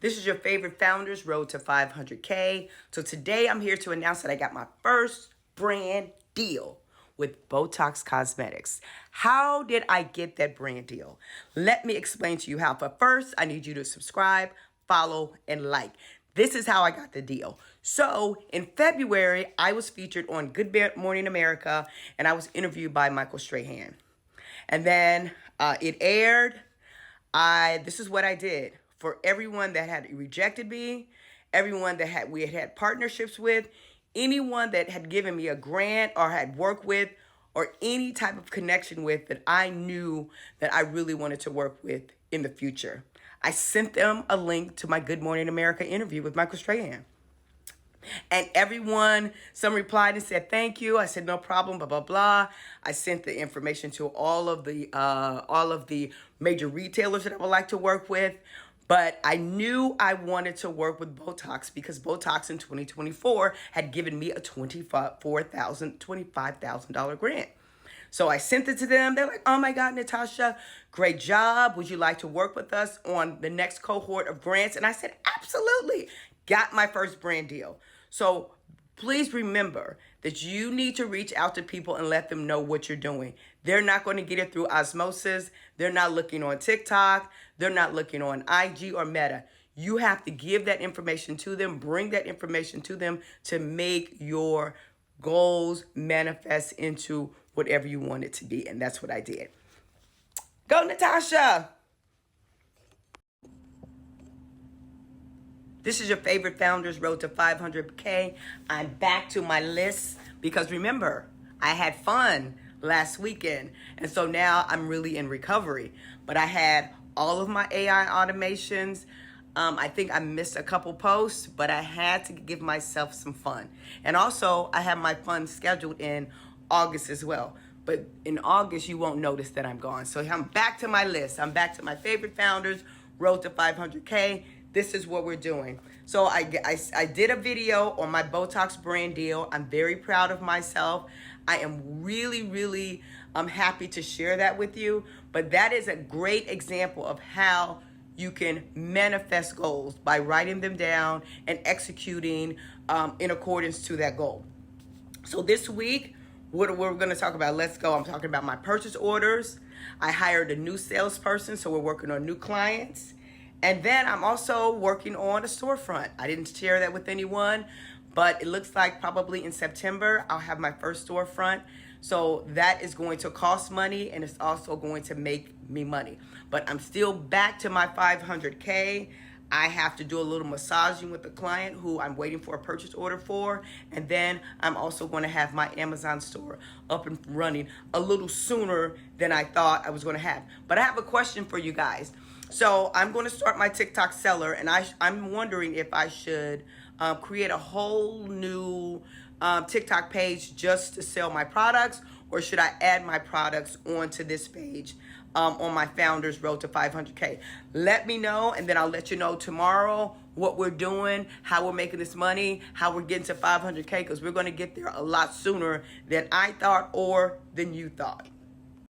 This is your favorite founder's road to 500K. So today I'm here to announce that I got my first brand deal with Botox Cosmetics. How did I get that brand deal? Let me explain to you how. But first, I need you to subscribe, follow, and like. This is how I got the deal. So in February, I was featured on Good Morning America, and I was interviewed by Michael Strahan. And then it aired. This is what I did. For everyone that had rejected me, everyone that we had partnerships with, anyone that had given me a grant or had worked with or any type of connection with that I knew that I really wanted to work with in the future. I sent them a link to my Good Morning America interview with Michael Strahan. And everyone, some replied and said, thank you. I said, no problem, blah, blah, blah. I sent the information to all of the major retailers that I would like to work with. But I knew I wanted to work with Botox because Botox in 2024 had given me a $25,000 grant. So I sent it to them. They're like, oh my God, Natasha, great job. Would you like to work with us on the next cohort of grants? And I said, absolutely. Got my first brand deal. So please remember that you need to reach out to people and let them know what you're doing. They're not going to get it through osmosis. They're not looking on TikTok. They're not looking on IG or Meta. You have to give that information to them, bring that information to them to make your goals manifest into whatever you want it to be. And that's what I did. Go, Natasha. This is your favorite founder's road to 500K. I'm back to my list because remember, I had fun last weekend. And so now I'm really in recovery. But I had all of my AI automations. I think I missed a couple posts, but I had to give myself some fun. And also, I have my fun scheduled in August as well. But in August, you won't notice that I'm gone. So I'm back to my list. I'm back to my favorite founders, road to 500K. This is what we're doing. So I did a video on my Botox brand deal. I'm very proud of myself. I am really happy to share that with you. But that is a great example of how you can manifest goals by writing them down and executing in accordance to that goal. So this week, what we're going to talk about, let's go. I'm talking about my purchase orders. I hired a new salesperson, so we're working on new clients. And then I'm also working on a storefront. I didn't share that with anyone, but it looks like probably in September, I'll have my first storefront. So that is going to cost money and it's also going to make me money. But I'm still back to my 500K. I have to do a little massaging with the client who I'm waiting for a purchase order for. And then I'm also going to have my Amazon store up and running a little sooner than I thought I was going to have. But I have a question for you guys. So I'm going to start my TikTok seller, and I'm wondering if I should create a whole new TikTok page just to sell my products, or should I add my products onto this page on my Founders Road to 500K? Let me know, and then I'll let you know tomorrow what we're doing, how we're making this money, how we're getting to 500K, because we're going to get there a lot sooner than I thought or than you thought.